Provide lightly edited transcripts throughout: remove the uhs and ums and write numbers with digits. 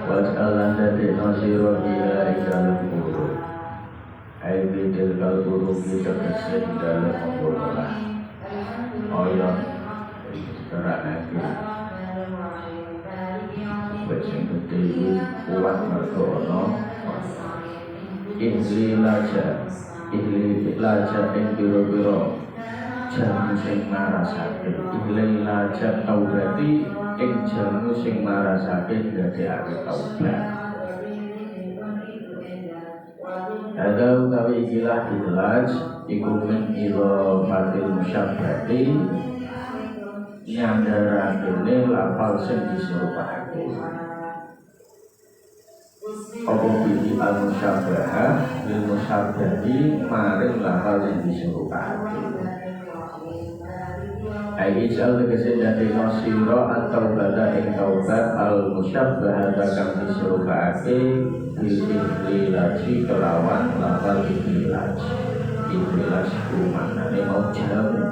Wasalan dari nasiro bila dalam buruk, aibin dalam buruk kita kesin dalam membunuhlah. Oyon sekarang lagi, bersih gede kuat merkono. Ihli laja ing biro jamu sing marasake. Ihli laja taubati ing jamu sing marasake dadekake taubat. Ada utawi ikilah ilaj iku min ila fatil musyabbati nyandarakene lafal sing diserupake. Apa bihi al-musyabbaha lil musyabbahi maring lafal yang diserupake. Ai ijal tegese dadi nasira atau bada ing taubat al-musyabbaha kang diserupake bil ihlaji kelawan lafal ihlaj. Ihlaj ku maknane mau jamu.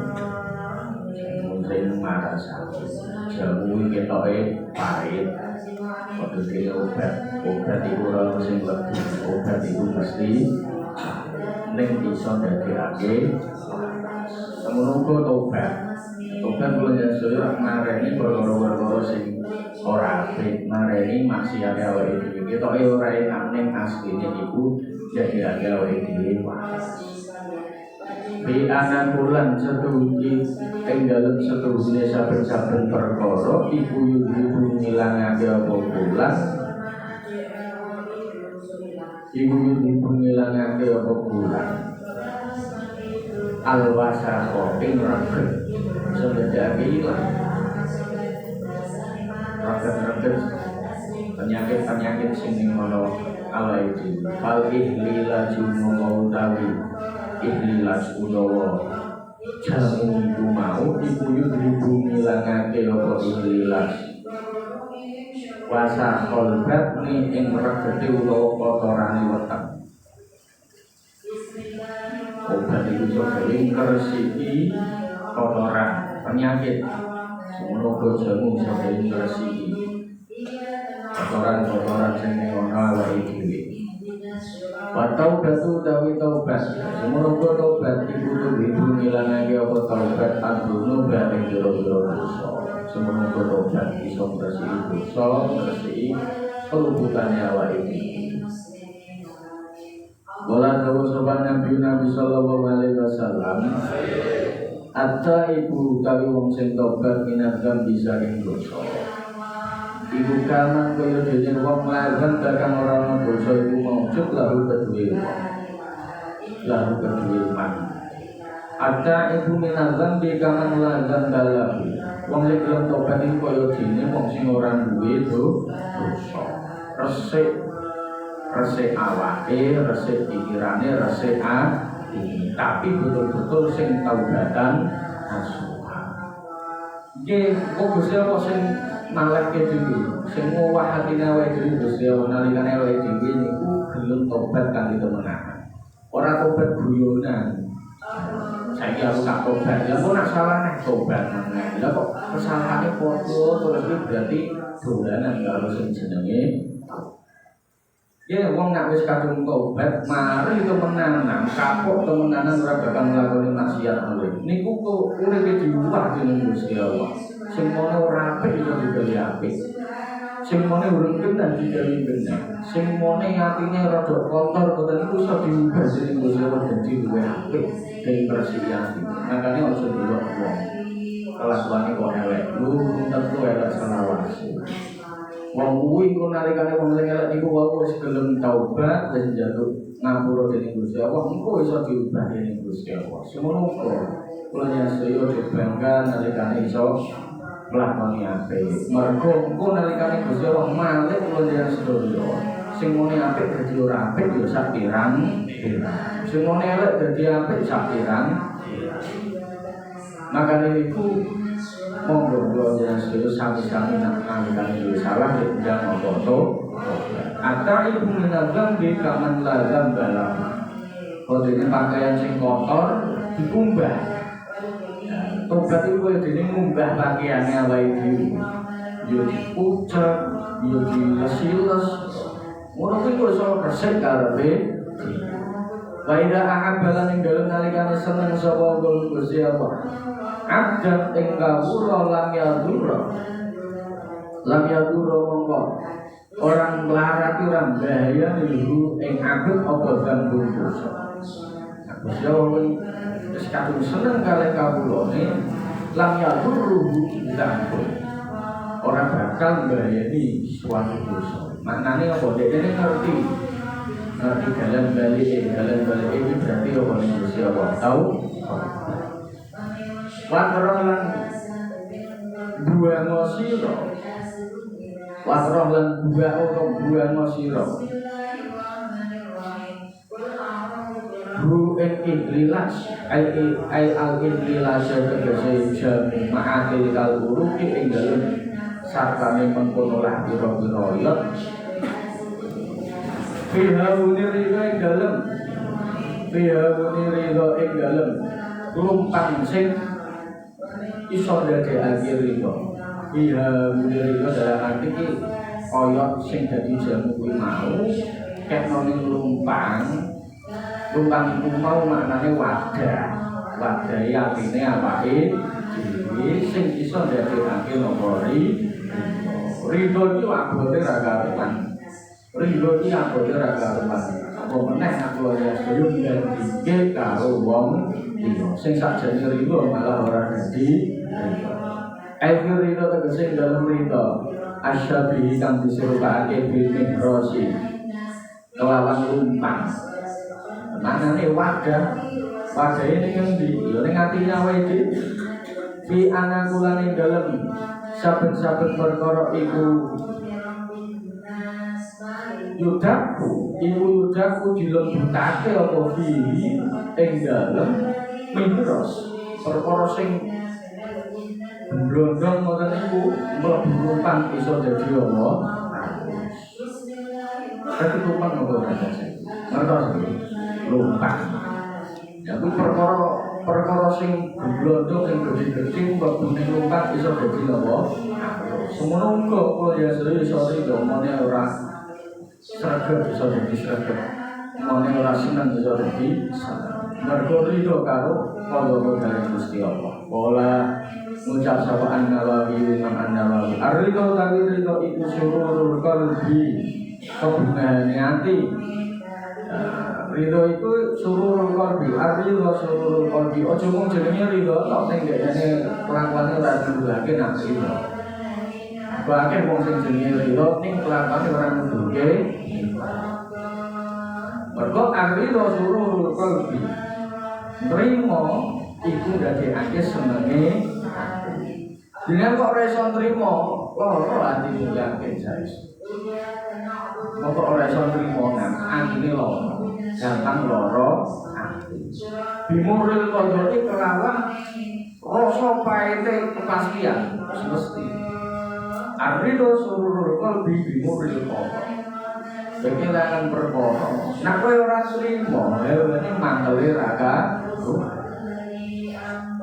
Sing marasake. Jamu ketoke pahit. Waktu dia obat itu orang sing lebih obat itu mesti neng iso dadekake semono tobat kula nyesuk mareni perkara-perkara sing ora apik mareni maksiate awake dhewe ketoke ora enak ning asline iku dadekake awake dhewe bi anan bulan setuji ing dalem setujune saben-saben perkara iku yudu ngilangake apa bulan iku yudu ngilangake apa bulan alwasaqo ing raket sebedake ilang raket penyakit sing ning ngono ala iki fal ihlila jumu utawi ihlilas udawa jamu iku mau iku yudu ngilangake apa ihlilas wasa kolbat ni ing regete utawa kotorane weteng obat itu sebagai ngresiki kotoran penyakit semono jamu sebagai ngresiki kotoran sing ana awake dhewe. Wa taubatu dawi taubat. Semono taubat iku kudu ngilangake apa taubat adunu ing jero-jero dosa. Semono taubat iso ngresiki dosa, ngresiki peluputane awake dhewe. Wala dawuh sopan Nabi sallallahu alaihi wasallam. Atta ibu tawi wong sing tobat minazam bisa ing dosa. Ibu kaman kaya dene wong lazam bakang ora ana dosa iku maujud lalu kedue wong. Lalu kedue man. Atta ibu minazam bikaman lazam dalam. Wong sing gelem tobat iku kaya dene wong sing ora duwe dosa. Resik awake, resik pikirane, resik ati. Tapi betul-betul sing taubatan nasuha. Nggih, kok Gusti Allah sing nalehke dhewe, sing ngowah atine awake dhewe Gusti Allah nalikane awake dhewe niku gelem tobat kanthi temenan. Ora tobat guyonan. Saiki aku tak tobat, ya kok nak salah nek tobat meneh. Lah kok kesalahane padha terus berarti dolanan karo sing jenenge ya wong nak wis kadung tobat, mari temenanan, kapok temenanan ora bakal nglakoni maksiat luwih. Niku kok uripe diuwah dening Gusti Allah. Sing mono ora apik iso digawe apik. Sing mono urung bener digawe bener. Sing mono atine rada kotor boten iku iso diubah dening Gusti Allah dadi luwih apik dening resiki ati. Makane aja delok wong. Kelakuane kok elek, lu tentu elek selawase. Wong kuwi ku nalikane wong sing elek niku wae wis gelem taubat wis njaluk ngapura dening Gusti Allah, engko iso diubah dening Gusti Allah. Semono kok kula nyasaya bangga nalikane iso nglakoni apik. Mergo engko nalikane Gusti Allah malih kula njenengan sedaya. Sing muni apik dadi ora apik ya sak pirang. Sing muni elek dadi apik sak pirang. Makane niku monggo kula njenengan sedaya sami-sami nalikane salah jangan foto. Atau ibu menazam di kaman lazam dalam kodenya pakaian sing kotor dikumbah. Tobat itu kodenya ngumbah pakaiannya awake dhewe. Yo dipucet, yo dilesiles. Ngono kuwi kok iso resik karepe. Wa idza ahabbalan ing dalem nalikane seneng sapa Gusti Allah. Abdan ing kawula lam yadurra mongko orang melarat orang bahaya niku ing abet apa ganggu dosa. Gusti Allah wis kadung seneng kalih kawulane lam yadurru ganggu. Ora bakal bahayani suatu dosa. Maknane apa? Dekne ngerti dalam balik ini berarti apa ning Gusti Allah tahu. Watroh lan buang sira. Watroh lan buang sira. Bu ikhlas ai al ikhlas tegese jami ma'atil kalburuki ing dalem sartane mengkono lah pira-pira ya. Fihaunir ing dalem lumpang sing iso dadekake ridho. Fihaunir dalam arti iki kaya sing dadi jamu kuwi mau ketone lumpang iku mau maknane wadah atine awake dhewe sing iso dadekake napa ridho iki abote ra karuan. Ridho iki abote ra karuan. Apa meneh aku ya sedo dadi karo wong liya sing sakjane ridho malah ora dadi ridho. Ridho tegese dalem ridho asyabihi kang diserupake bil mihrasi kelawan lumpang. Manane wadah ini ngendi? Ya ning atine awake dhewe. Fi anakulane dalem saben-saben perkara iku yudaku dilebutake apa fihi ing dalem mihras perkara sing blondong ngoten niku mlebu lumpang iso dadi apa? Tapi lumpang apa ora dadi? Ngertos lumpang. Ya kuwi perkara sing blondong sing gede-gede mlebu ning lumpang iso dadi apa? Semono uga kula ya sedaya iso omone ora sregep iso dadi sregep. Omone ora seneng iso dadi seneng. Mergo ridho karo kandha Gusti Allah. Pola ngucap sapaan Nawawi Imam An-Nawawi. Ar-ridho kali ridho iku sururul qalbi. Kebungaane ati. Ridho iku sururul qalbi. Ar-ridho sururul qalbi. Aja mung jenenge ridho tok ning dekne kelakuane ora nundukake nak ridho. Bahkan wong sing jenenge ridho ning kelakuane ora nundukake. Mergo ar-ridho sururul qalbi. Nrimo iku dadekake senenge ati. Dene kok ora iso nrimo, lara ati yakin saes. Kok ora iso nrimo nang atine lara, gampang lara ati. Bimuril kodone kelawan rasa pahite kepastian mesti. Arido surur qalbi bimuril kodone. Kekilangan perkara. Nek kowe ora nrimo, lha mangkele raga.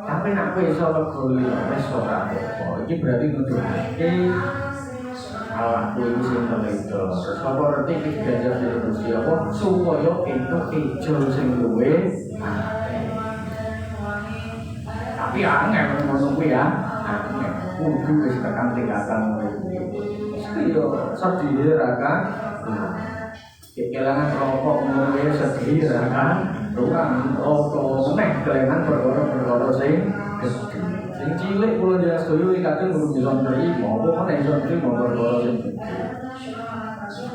Tapi nek kowe iso legoli wis ora apa-apa. Iki berarti nuduhake awakku iki sing teledo. Terus apa reti iki diajar dari Gusti Allah supaya entuk ijo sing luwe. Tapi angel ngono kuwi ya. Angel kudu wis tekan tingkatan ngono kuwi. Mesti yo sedih ra kan. Kehilangan rokok mulai sedih kan, ruang rokok meneh kehilangan perkara-perkara sing cilik kula jenengan sedaya iki kadang kudu bisa nrimo, apa meneh iso nrimo perkara sing gedhe.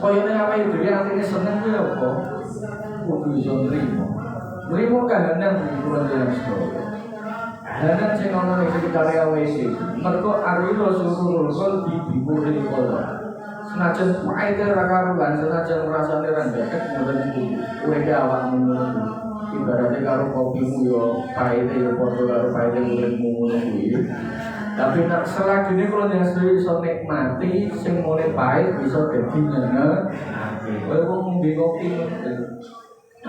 Kaya ning awake dhewe atine seneng kuwi apa? Kudu bisa nrimo. Nrimo kahanan kula jenengan sedaya. Kahanan sing ana ning sekitar awake dhewe. Mergo arilo suruh kul diburi kula. Senajan pahit ora karuan, senajan rasane ra ndekek ngoten iku. Urip awakmu ngono. Ibaratnya karo kopimu yo pahite yo padha karo pahite uripmu ngono kuwi. Tapi nek selagine kula nyesel iso nikmati sing mulai pahit bisa dadi nyenengake. Kowe wong ngombe kopi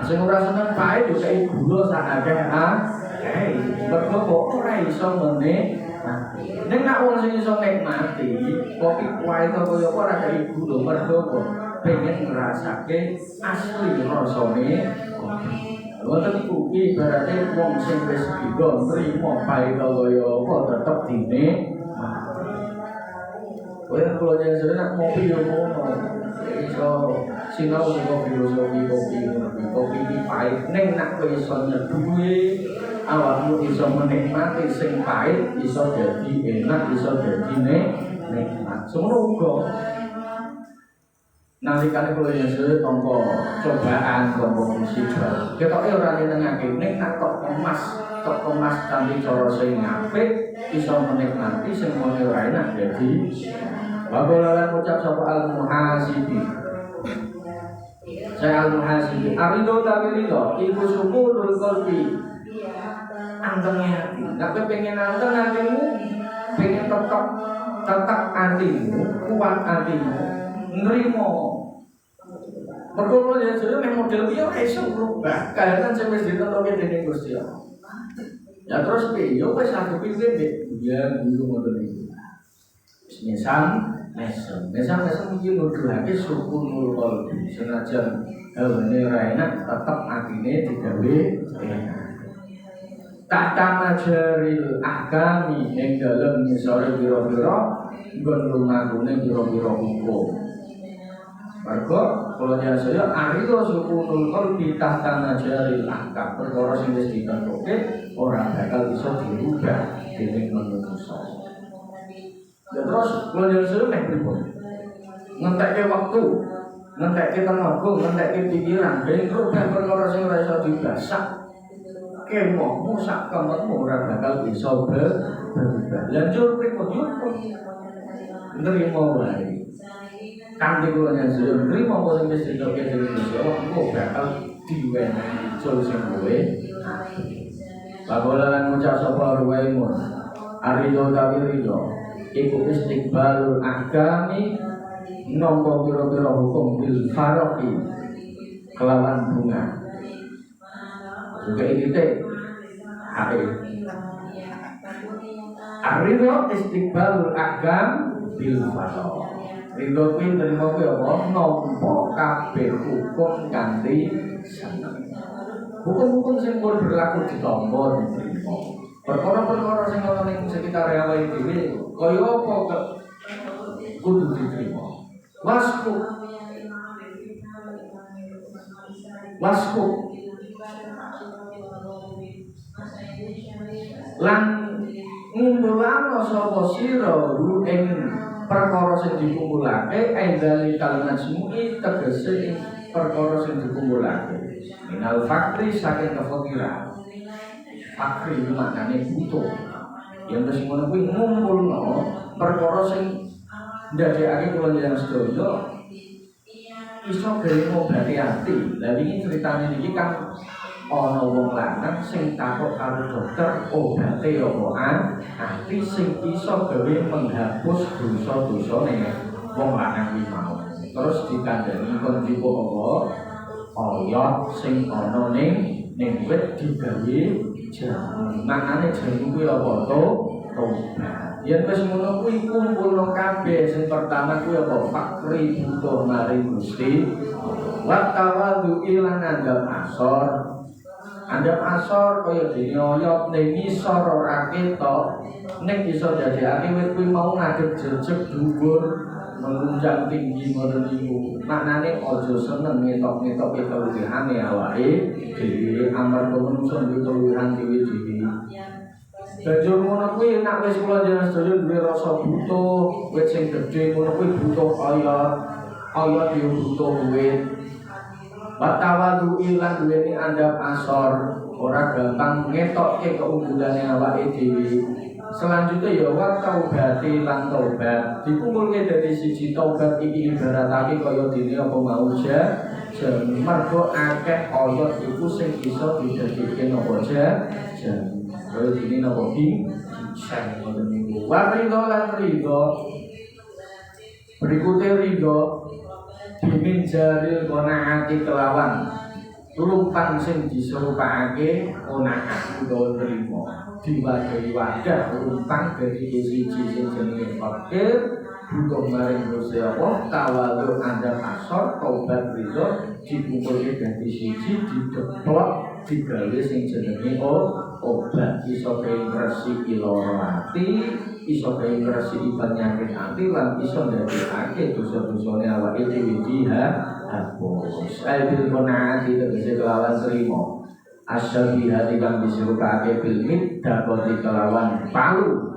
sing ora seneng pahit yo kaya gula sak akeh mergo kok ora iso meneh. Nek nek wong sing iso nikmati kopi pahit kaya ora kaya gula mergo pengen ngrasake asli rasane kopi. Wonten iku ibaratnya wong sing wis digo nrimo pahit kaya apa tetep dine. Kowe kula jenengan nek ngopi yo ngono. Iso sinau saka filosofi kopi iki pahit ning nek kowe iso nyeduhi awakmu iso menikmati sing pahit iso dadi enak iso dadi nikmat. Semono uga nalikane kula nyesel tampa cobaan tampa musibah ketoke ora nyenengake nek nak tok kemas kanthi cara sing apik iso menikmati sing ora enak dadi babolalan ucap sapa al-muhasibi saya al-muhasibi arido tawilido iku syukurul qalbi antenge ati nek pengen anteng atimu pengen tetap atimu kuat atimu nrimo mergo kula jenengan mek model piye ora iso berubah kahanan sing wis ditentoke dening Gusti Allah. Ya terus piye yo wis adepi piye ya guru ngoten iki. Mesam iki nuduhake sukunul qalbi senajan hawane ora enak tetep atine digawe enak. Tata majaril ahkami ing dalem ngisore pira-pira nggon lumangune pira-pira hukum. Mergo kula saya arilo sukunul qalbi tahta najaril ahkam perkara sing wis ditentuke ora bakal bisa dirubah dening manusa. Ya terus kula saya mek pripun? Ngentekke wektu, ngentekke tenaga, ngentekke pikiran ben rubah perkara sing ora iso dibasak. Kemohmu sak kemetmu ora bakal bisa berubah. Lanjut pripun yo? Nrimo wae. Kanthi kula nyuwun nrimo apa sing wis ditoke dening Gusti Allah engko bakal diwenehi solusi kowe. Bagolan ngucap sapa ruwaimun. Arido tawirido iku istiqbalul ahkami nampa pira-pira hukum bil faraqi kelawan bunga. Juga iki teh ape. Arido istiqbalul ahkam bil faraqi Ridho kuwi terima kuwi apa? Nampa kabeh hukum kanthi seneng. Hukum-hukum sing pun berlaku ditampa diterima. Perkara-perkara sing ana ning sekitar awake dhewe kaya apa kudu diterima. Wasku lan ngumpulan sapa sira ing perkara sing dikumpulake endali kalimat semui tegese perkara sing dikumpulake minal fakri saking kefakiran fakri maknane butuh yang terus ngono kuwi ngumpulno perkara sing ndadekake kula njenengan sedaya iso gawe ngobati ati. Lah iki critane iki kan ana wong lanang sing takok karo dokter obate apa ati sing iso gawe menghapus dosa-dosane wong lanang iki mau. Terus dikandani kon tipe apa? Oyot sing ana ning wit digawe jamu. Maknane jamu kuwi apa to? Tobat. Yen wis ngono kuwi kumpulno kabeh sing pertama kuwi apa? Fakri butuh maring Gusti. Wa tawadhu ilan andam asor. Andam asor kaya dene oyot ning isor ora ketok. Ning iso dadekake wit kuwi mau ngadeg jejeg dhuwur melunjang tinggi ngoten niku. Maknane aja seneng ngetok-ngetok keluyihane awake dhewe amarga menungso duwe keluyuhan dhewe-dhewe. Banjur ngono kuwi nek wis kula jenengan sedaya duwe rasa butuh wit sing gedhe ngono kuwi butuh kaya dia butuh wit. Watawadu ilang duweni andhap asor, ora gampang ngetokke keunggulane awake dhewe. Selanjutnya ya wa taubati lan taubat. Dikumpulke dari siji taubat iki ibaratake kaya dene apa mau mergo akeh kaya iku sing iso didadekake napa kaya dene napa sen ngoten niku. Warido lan rido. Berikutnya rido bimin jaril qanaati kelawan lumpang sing diserupake qanaat utawa trimo diwadahi wadah lumpang dari siji sing jenenge fakir butuh maring Gusti Allah tawadhu andhap asor taubat ridho dikumpulke dadi siji dideplok digawe sing jenenge obat iso kaya ngresiki lara ati iso kaya ngresiki penyakit ati lan iso ndadekake dosa-dosane awake dhewe dihapus. Aidil qanaati tegese kelawan trimo asyabihati kang disirukake bil middaqati kelawan palu.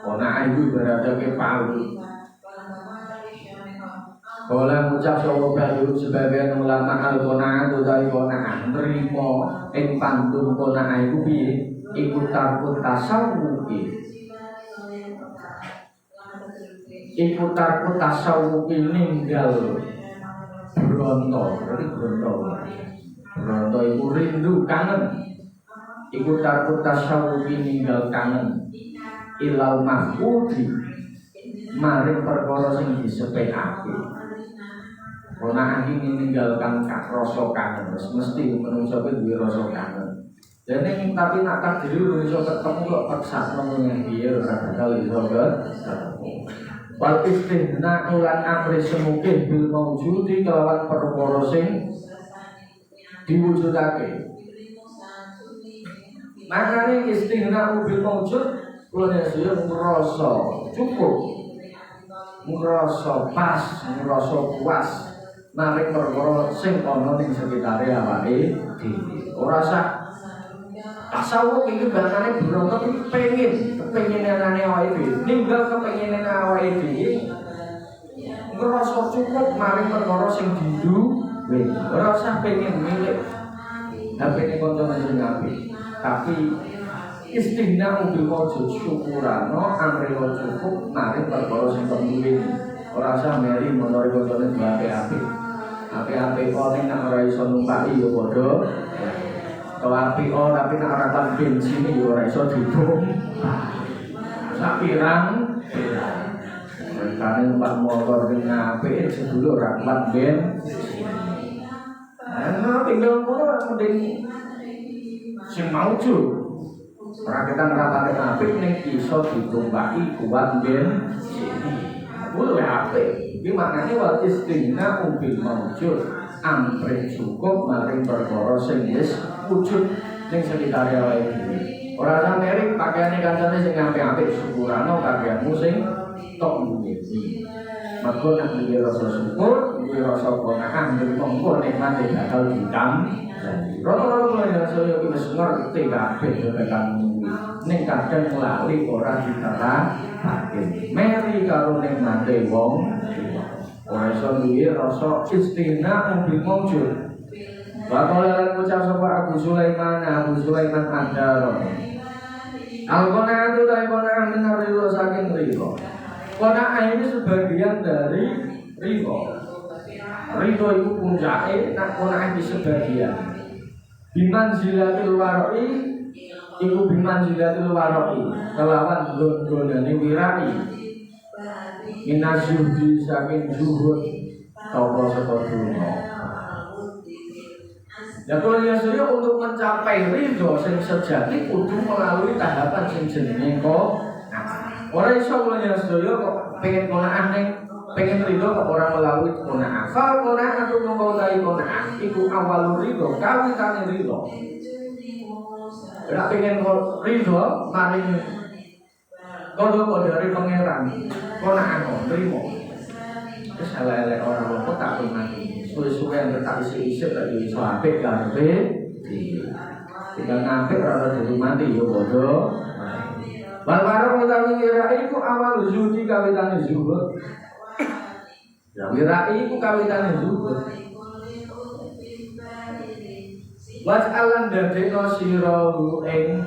Qanaah itu ibaratake palu. Kala ngucap sapa bayu sebagian ulama al-qanaah utawi qanaah nrimo ing pantun qanaah iku piye? Iku tarku tasawufi. Iku tarku tasawufi ninggal bronto. Berarti bronto iku rindu kangen. Iku tarku tasawufi ninggal kangen. Ilal mahmudi maring perkara sing disepekake. Qanaah iki ninggalkan rasa kangen, mesti menungso kuwi duwe rasa kangen. Dene tapi nak takdir iso ketemu kok paksa ngomongnya dia ora bakal iso ketemu. Wal istihna ulan amri semukih bil maujudi kelawan perkara sing diwujudake. Makane istihna bil maujud kula ya ngrasa cukup. Ngrasa pas, ngrasa puas maring perkara sing ana ning sekitare awake dhewe. Ora sak tasawuf iki bahasane berontok iki kepenginane awake dhewe. Ninggal kepenginane awake dhewe. Ngrasa cukup maring perkara sing diduwe. Ora usah pengen milik HP-ne kancane sing apik. Tapi istighna bil maujud syukurano amri cukup maring perkara sing duwe. Ora usah meri menori kancane apik. Apik-apik kok nek ora iso numpaki ya padha. Apik tapi nek ora kan bensin ya ora iso ditum. Sapirang kan numpak motor ning apik sedulur ora kuat bensin. Ana tinggal ngono mending sing maujud. Ora kita ngrapake apik ning iso ditumpaki kuat bensin. Kuwi apik. Iki maknane wal istinna bil maujud amri cukup maring perkara sing wis wujud ning sekitare awake dhewe. Ora ana merik pakaiane kancane sing apik-apik syukurano pakaianmu sing tok duwe. Maka nek duwe rasa syukur, duwe rasa qanaah, duwe mongko nikmat bakal ditam. Rata-rata kula saya iki wis ngerti kabeh tekan ning kadang lali ora diterapake. Meri karo nikmate wong ora iso duwe rasa istina bil maujud. Bakalan ngucap sapa Abu Sulaiman Andar. Al-qanaah itu qanaah benar ridho saking ridho. Qanaah ini sebagian dari ridho. Ridho itu puncake, nak qanaah iki sebagian. Bimanzilatil waroi iku bimanzilatil waroi kelawan gon-gonane wirai. Minasyuhdi saking zuhud toko sekoduno. Ya kalau saya untuk mencapai ridho sing sejati kudu melalui tahapan sing jenenge kok. Ora iso kula saya kok pengen qanaah ning pengen ridho kok ora melalui qanaah. Fal qanaah atau mongko utawi qanaah iku awalur ridho, kawitane ridho. Ora pengen ridho maring kodho-kodho dari pangeran. Qanaah nrimo. Wis elek-elek ora apa tak mati. Suwe-suwe yang tak isi-isi tak iso apik karepe. Jika ngapik rasa jadi mati yo bodoh. Wal warung utawi wirai iku awal zuhdi kawitane zuhud. Ya wirai iku kawitane zuhud. Was'alan dadekno sirahu ing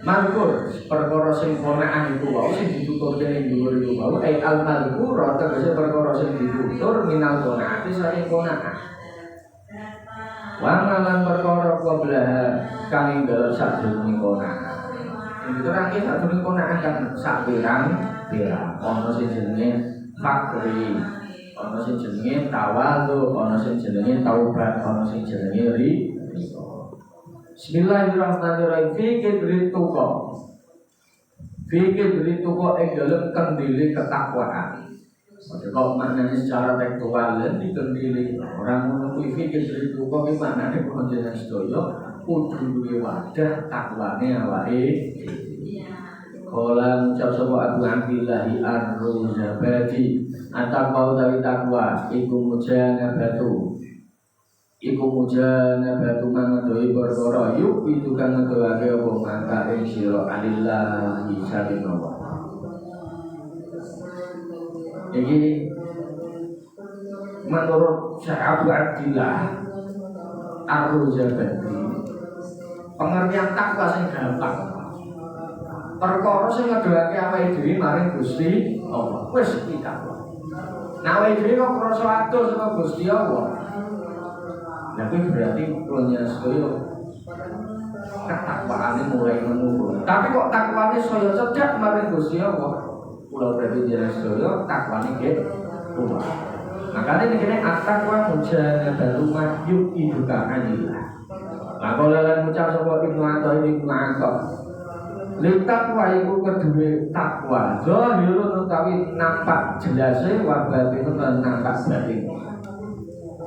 mazkur perkara sing ponakan iku wae sing ditutur dening dhuwur iku wae al mazkur tegese perkara sing ditutur minal ponakan saking ponakan. Wangalan perkara qablaha kang ing dalem sadurunge ponakan. Diterangke sadurunge ponakan kan sak pirang-pirang. Ana sing jenenge fakri, ana sing jenenge tawadhu, ana sing jenenge taubat, ana sing jenenge ridho. Bismillahirrahmanirrahim. Fikir berituko ing dalem kendili ketakwaan. Kok maknanya secara tekstual dan dikendili orang menunggu fikir berituko ki maknane panjenengan sedaya kudu duwe wadah takwane awake. Kala ngucap sapa Abu Abdillah Ar-Ruzabadi ataqwa utawi takwa iku mujanabatu mangadoi perkara yuk itu kan ngedoake apa maka ing sira alillahi salim Allah. Iki menurut Syekh Abu Abdillah Ar-Ruzabadi pengertian takwa sing gampang. Perkara sing ngedoake awake dhewe maring Gusti Allah. Wis iki takwa. Nah awake dhewe kok krasa adoh saka Gusti Allah. Nah itu berarti punya sedaya ketakwaane mulai menurun. Tapi kok takwane saya cedhak maring Gusti Allah. Kula berarti jeneng sedaya takwane nggih kuat. Makane nek at-taqwa mujanabatu ma yu'iduka anillah. Lah kala lan ucap sapa Ibnu Athaillah Litakwa iku kedue takwa. Zahirun utawi nampak jelase wa batinun lan nampak batin.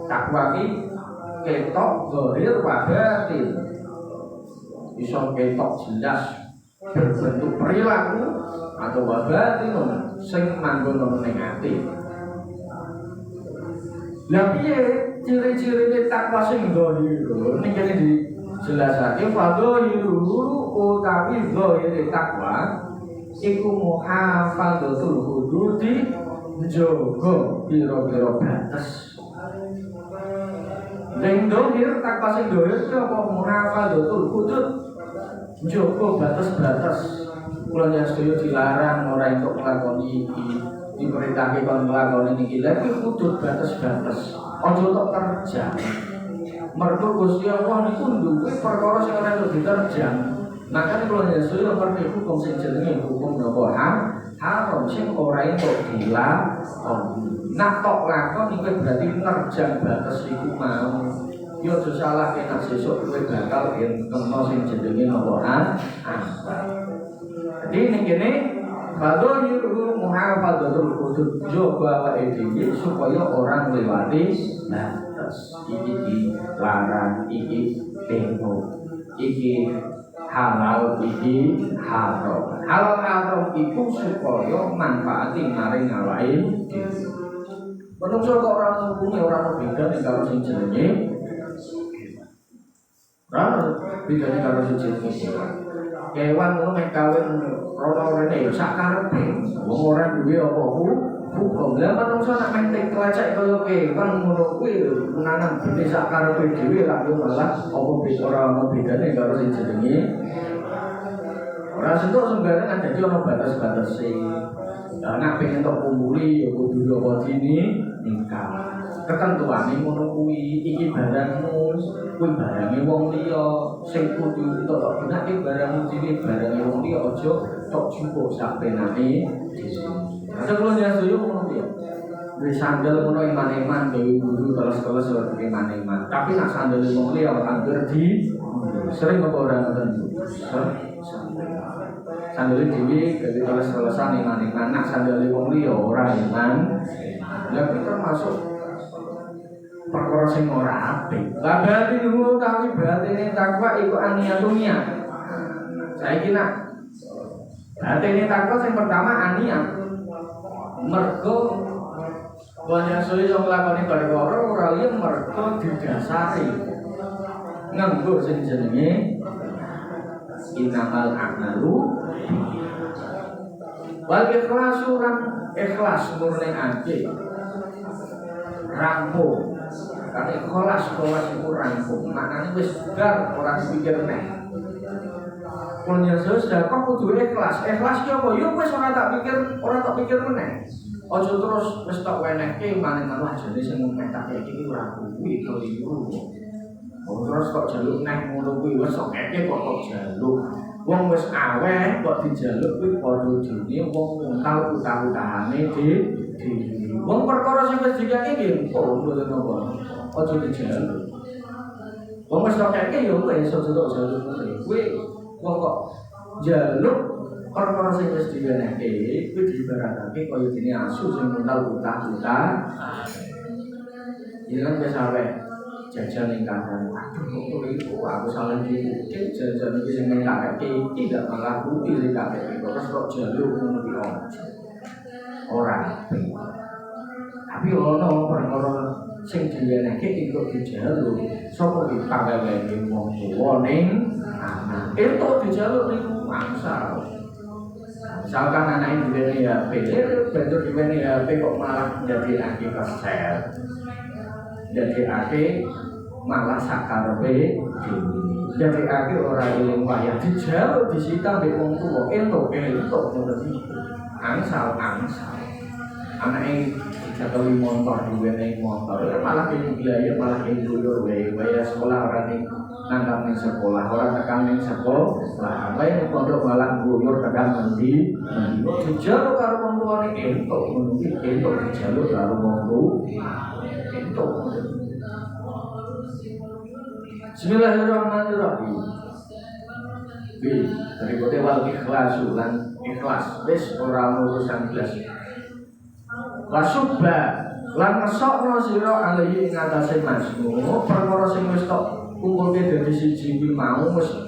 Takwa iki ketok zahir wa batin. Iso ketok jelas berbentuk perilaku atau wa batinun sing manggon ning ati. Lah piye ciri-cirine takwa sing zahir ning kene dijelasake fadhahiru utawi zahir takwa iku muhafadzatul hududi njaga pira-pira batas. Ning zahir takwa sing zahir apa muhafadzatul hudud njaga batas-batas. Kula sedaya dilarang ora entuk nglakoni iki, diperintahke kon nglakoni niki. Lha iki hudud batas-batas. Aja tok terjang. Mergo Gusti Allah niku duwe perkara sing ora entuk diterjang. Makanya kalau Yesus ngerti hukum sing jenenge hukum napa haram sing ora entuk dilakoni. Nak tok lakon iku berarti nerjang batas iku mau. Yo aja salah nek sesuk kowe bakal kena sing jenenge napa Jadi ning kene fadhahiru muhafadzatul hudud jaga awake dhewe supaya orang lewati batas. Iki dilarang, iki teno, iki halal, iki haram. Halal haram iku supaya manfaati maring awake dhewe. Menungso kok ora ngomong ora beda ning karo sing jenenge bedane karo sing jenenge kewan ngono mek kawin rono rene ya sak karepe. Wong ora duwe apa hukum. Lah manungsa nak mentek kelecek kaya kewan ngono kuwi menanam benih sak karepe dhewe lak yo malah apa bisa ora ono bedane karo sing jenenge ora sentuk sembarang dadi ono batas-batase. Lah nek pengen tok kumpuli ya kudu apa dini nikah. Ketentuane ngono kuwi iki barangmu, kuwi barange wong liya sing kudu tok gunake barangmu dhewe barange wong liya aja tok cukup sak penake dhewe. Sebelum nyasuyo ngono ya. Wis sandal ngono iman-iman dewe guru terus-terus ora iman-iman. Tapi nek sandal wong liya angger di sering apa ora ngoten. Sandal dhewe dadi terus-terusan iman-iman, nek sandal wong liya ora iman. Lah iki termasuk perkara sing ora apik. Lah berarti dulu tapi batine takwa iku aniatumia. Saiki nak batine takwa sing pertama aniat. Mergo banyak suwi sing nglakoni perkara ora liya mergo didasari nganggo sing jenenge Innamal a'malu wal ikhlasu lan ikhlas murnekake rampung. Karena ikhlas iku rampung. Maknane wis bar ora dipikir neh. Mun Yesus dak kudu ikhlas. Ikhlas ki apa? Yo wis ora tak pikir meneh. Aja terus wis tak wenehke maneh-maneh jane sing meh tak iki ora kuwi keliru. Terus kok jaluk neh ngono kuwi wis kok jaluk. Wong wis aweh kok dijaluk kuwi padha dene wong untal utang-utangane dhewe. Wong perkara sing wis dikake nggih mboten napa. Aja dijaluk. Wong wis kok yo wis aja tok jaluk kuwi. Wong kok jaluk perkara sing wis diwenehke kuwi diibaratake kaya dene asu sing untal utang-utang. Yen wis aweh jajan ning kandang, aduh kok aku salah iki, jajan iki sing ning kakek iki gak malah kuwi sing kakek terus kok jaluk ngono ki ora. Tapi ono perkara sing diwenehke kok dijaluk, sapa iki panggalene wong tuwa ning anak. Entuk dijaluk niku mangsal. Misalkan anak ini HP, bentuk diweni HP kok malah jadi kesel. Jadi malah sakarepe jadi ora eling wayah dijaluk disita mbek wong tuwa entuk ngono iki angsal anake dijatuhi motor diwenehi motor malah kene biaya malah kene dulur wae sekolah ora ning nangkap ning sekolah ora tekan ning sekolah wae pondok malah guyur tekan ngendi dijaluk karo wong tuwane entuk ngono iki entuk dijaluk karo wong tuwa entuk. Bismillahirrahmanirrahim. Berikutnya wal ikhlasu lan ikhlas wis ora urusan blas. Wasubba lan ngesokno sira alaihi ing atase masmu perkara sing wis tok kumpulke dadi siji kuwi mau wis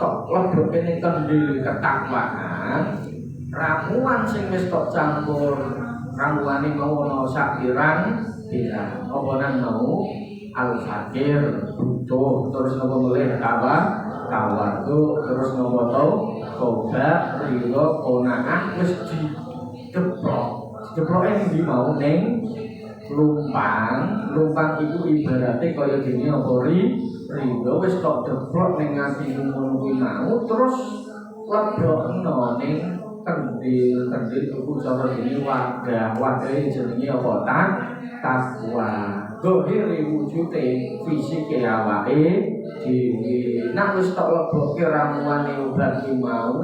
tok leboke ning kendil ketakwaan ramuan sing wis tok campur ramuane mau ana sakiran apa nang mau al-fakir butuh terus nopo mulih tawadhu terus nopo tobat ridho qanaah wis diploke ndi mau ning lumpang iku ibarate kaya dene apa ridho wis tok deplok ning atimu ngono kuwi mau terus lebokno ning kendil iku cara dene wadah jenenge apa takwa dohiri wujude fisike awake dhewe nek wis tok lebokke ramuane obat ki mau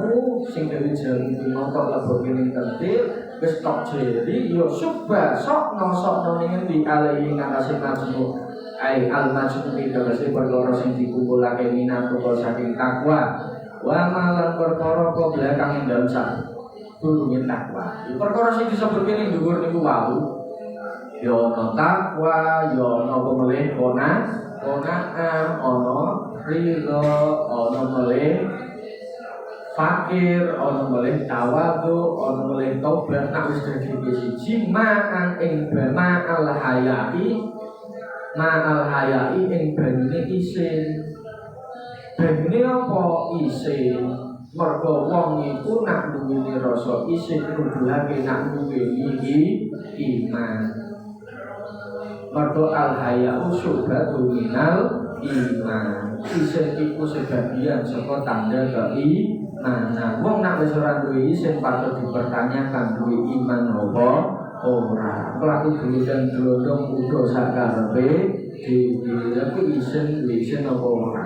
sing dhewe jeng tok lebokke ning kendil wis tok jeri yo subah sokno ning endi alai ngatasi majmu ai al majmu iki perkara sing dikumpulake minat kok saking takwa wa malan perkara kok belakang ndang sak durunge takwa perkara sing disebutke ning dhuwur niku wau yo takwa yo nopo meleh konaan ono ridho ono meleh fakir ono meleh tawadhu ono meleh tobat nek wis dadi siji ma'an ing ma'al hayai ing banyune isin banyune apa isin mergo wong iku nak duweni rasa isin nuduhake nak duweni iman. Mergo al-haya'u syu'batun minal iman. Isin iku sebagian saka tanda keimanan. Wong nek wis ora duwe isin patut dipertanyakan duwe iman apa ora. Pelaku dan glondong uga sakarepe dhewe isin apa ora.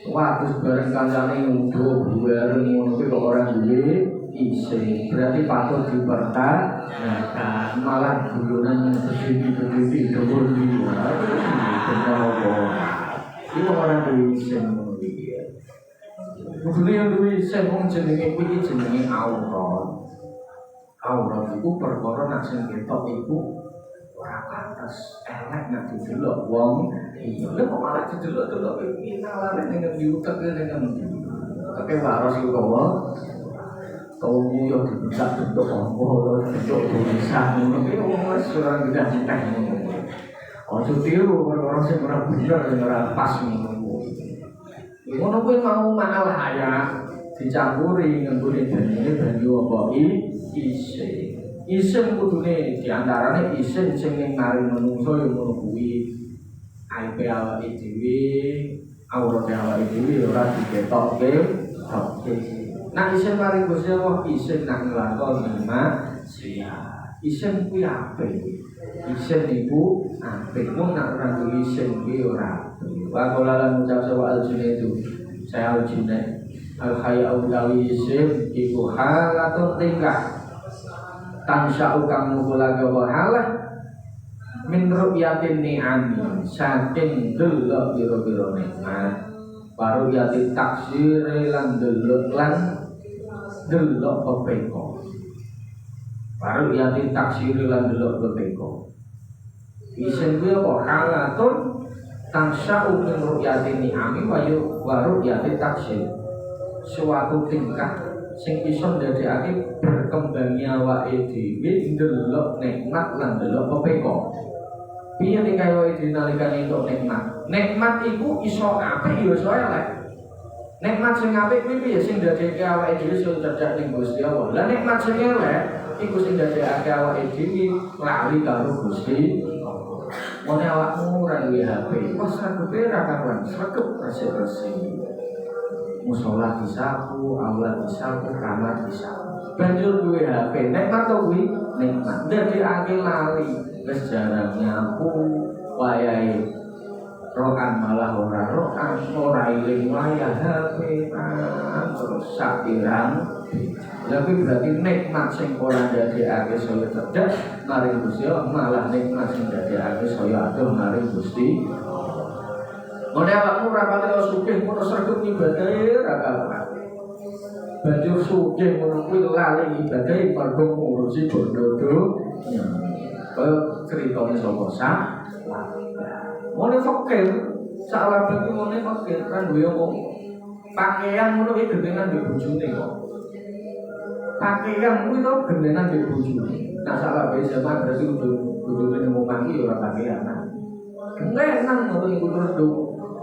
Wah, terus bareng kancane ngudo bareng ngono kuwi kok ora duwe isin. Berarti patut dipertanyakan. Malah guyonan berdiri dhuwur iki. Kenapa? Iki ora duwe isin ngono iki. Kudune yang duwe isin wong jenenge kuwi jenenge aurat. Aurat iku perkara nek sing ketok iku ora pantes elek nek didelok wong iya kok malah didelok-delok iki nalane ning diutek ning ngendi tapi waras iku kok yo dibentak bentuk apa bentuk bisa ngono iki wong wis ora ngendah ngono aja tiru perkara sing ora bener ora pas ngono Ngono kuwi mau malah ya dicampuri ngembune banyu apa isin. Isin kudune diantarane isin sing ning maring manungsa ya ngono kuwi. Aibe awake dhewe, aurate awake dhewe ora diketokke. Nah isin maring Gusti Allah isin nang nglakoni maksiat. Isin kuwi apik. Isin iku apik mung nek ora duwe isin kuwi ora. Wa qolalan ucap sawa al-Junaid saya al-Junaid al-khaya utawi isim iku halatun tingkah tansa'u kang mulaga wa halah min ru'yatin ni'ami saking delok pira-pira nikmat baru yati taksir lan delok pepeko baru yati taksir lan delok pepeko isim kuwi apa halatun tansa'u min ru'yatin ni'ami wa ru'yatin taksir suatu tingkah sing iso ndadekake berkembangnya awake dhewe ndelok nikmat lan ndelok pepeko. Piye nek kaya awake dhewe nalikane entuk nikmat. Nikmat iku iso apik ya iso elek. Nikmat sing apik kuwi piye sing ndadekake awake dhewe iso cedhak ning Gusti Allah. Lah nikmat sing elek iku sing ndadekake awake dhewe lali karo Gusti Allah. Mone awakmu ora duwe HP, wis sakepe ra karuan, sregep resik-resik. Musola disapu, aula disapu, kamar disapu. Banjur duwe HP, nikmat to kuwi, nikmat. Ndadekake lali, wis jarang nyapu, wayahe rokan malah ora iling wayah HP terus sakirang. Tapi berarti nikmat sing ora ndadekake saya cedhak maring Gusti Allah, malah nikmat sing ndadekake saya adoh maring Gusti. Mone awakmu ora pati sugih ngono sregep ibadahe ra karuan. Banjur sugih ngono kuwi lali ibadahe mergo ngurusi bondo-bondo. Kaya critane sapa sak. Mone fakir, salah iki mone fakir kan duwe omong. Pakaian ngono iki gendenan duwe bojone kok. Pakaian kuwi to gendenan duwe bojone. Nah salah bae zaman berarti kudu nemu pagi ora pakaian. Gendenan ngono iku terus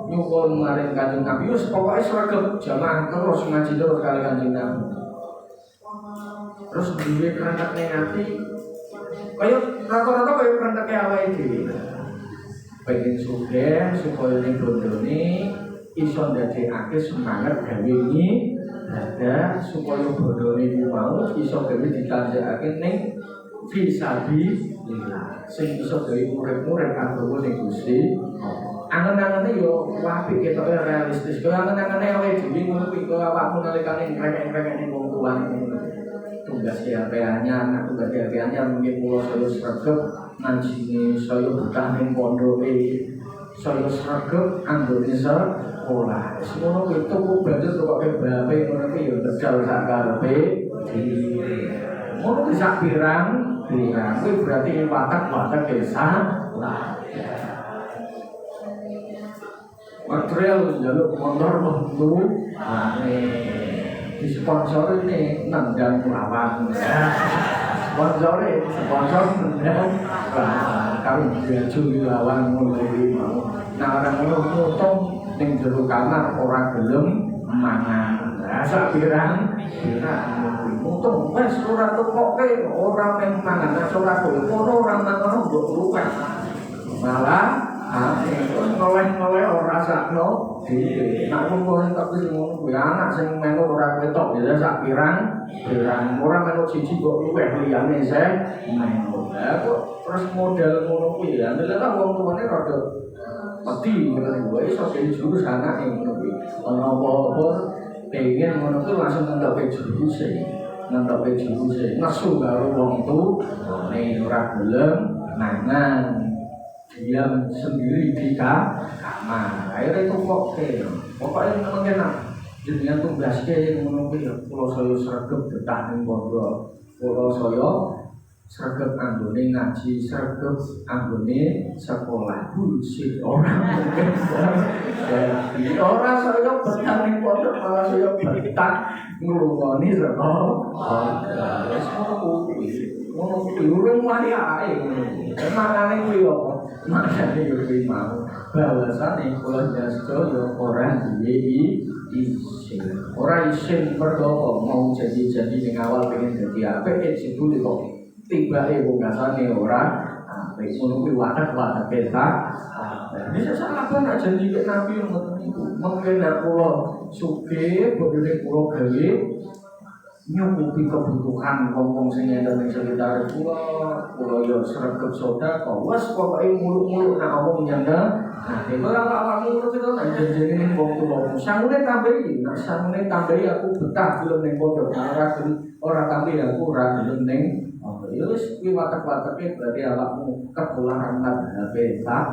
nyuwun maring Kanjeng Nabi wis pokoke sregep jamaah terus ngaji terus kali Kanjeng Nabi. Terus duwe kerentek ning ati. Kaya rata-rata kaya kerenteke awake dhewe. Pengen sugih supaya ning bondone iso ndadekake semangat gawe ibadah supaya bondone ku mau iso gawe dikanjakake ning fisabilillah. Sing iso gawe urip-urip agama ning Gusti Allah. Angen-angene yo apik ketoke realistis. Kaya angen-angene awake dhewe ngono kuwi kok awakmu nalikane ngrek-ngrek wong tuane ngono. Tugas HP anyar, anak tugas HP anyar mungkin kula saya sregep ngancine saya betah ning pondoke. Saya sregep anggone sekolah. Semono kuwi tuku banjur kok bape ngono kuwi yo tegal sak karepe dhewe. Ngono kuwi sak pirang, kuwi berarti watak-watak desa lah. Material jaluk motor tentu disponsori nih Nandang Lawan. Sponsor Nandang kami baju Lawan mulai mau. Nah orang ngutong ning jero kamar ora gelem mangan. Sak pirang ngutong wis ora tukoke ora meh mangan. Nek ora ngono ora mangan mbok luweh. Malah ngoleh-ngoleh ora sakno dhewe. Nek wong tak wis ngono kuwi anak sing melu ora ketok ya sak pirang ora melu siji kok luweh liyane se melu. Lah kok terus model ngono kuwi ya ndelok wong tuane rada peti ngono kuwi iso dadi jurus anake ngono kuwi. Ana apa-apa pengen ngono kuwi langsung nentoke juruse. Nesu karo wong tuane ora gelem mangan. Diam sendiri di kamar. Akhirnya itu pokoknya memang enak. Jenengan tugaske ngono kuwi kula saya sregep betah ning pondok. Kula saya sregep anggone ngaji, sregep anggone sekolah. Bullshit orang mungkin. Jadi orang saya betah ning pondok malah saya betah ngrungokne sekolah. Wis kuwi. ngono kuwi urung wani ae ngono. Makane kuwi apa? Makane yo kuwi mau bahwasane kula sedaya ora duwe isin. Ora isin mergo mau janji-janji ning awal pengen dadi apik jebule kok tibake pungkasane ora apik. Ngono kuwi wadah-wadah peta. Bisa salah kan janji ke Nabi ngoten niku. Mungkin kula sugih bodhone kula gawe nyukupi kebutuhan wong-wong sing enten ing sekitar kula yo sregep sedekah wes pokoke muluk-muluk nek omong nyanda nah ora awakmu ngono to nek janjine ning wong tuwa sangune tambahi nek sangune tambahi aku betah gelem ning pondok ora tambahi aku ora gelem ning yo wis kuwi watek-wateke berarti awakmu ketularan madhabe tak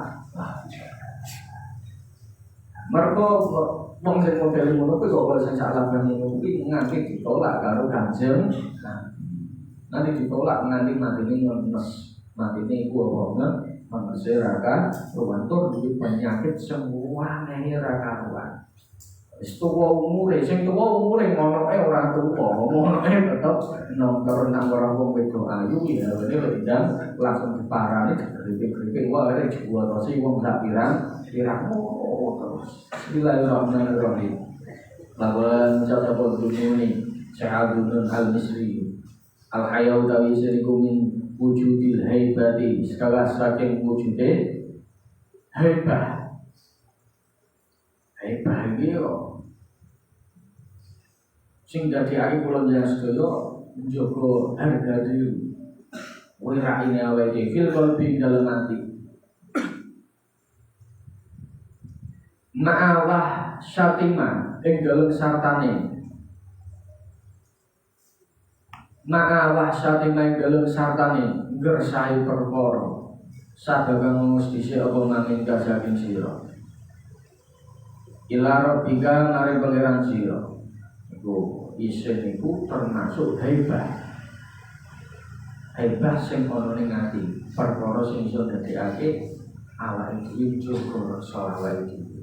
mergo wong sing model ngono kuwi kok sing salah ngono kuwi nganti ditolak karo Kanjeng nanti ditolak nganti matine ngenes matine iku apa mangse raka ruwantur duwe penyakit semua ngene ra karuan wis tuwa umure sing tuwa umure ngonoke ora tuwa ngonoke tetep nomor nang ora wong wedok ayu ya ngene ndang langsung diparani gripik-gripik wae jual sing wong sak pirang terus Bismillahirrahmanirrahim. Lawan ucap-ucap dunia Syahadunun al-Misri Al-Hayau tawi siriku min wujudil haibati sekala saking wujudnya haibah ini sing dadi aki kula njenengan sedaya njaga harga diri wiraine awake fil qalbi dalem ati ma'awah syatima ing dalem sartane ma'awah syatima ing dalem sartane ngersahi perkara sadagang mesti apa mamin kasaking sira ila rabbika mari pangeran sira iku isin iku termasuk haibah sing ana ning ati perkara sing iso dadekake awake dhewe njogo rasa awake dhewe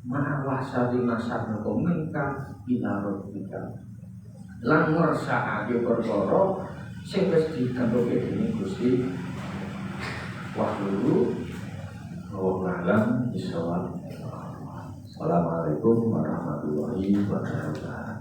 ma'awah syatima sadagang mingka ila rabbika lan ngersakake perkara sing wis digantoke dening Gusti wahyu wa alam bisawab. Assalamualaikum warahmatullahi wabarakatuh.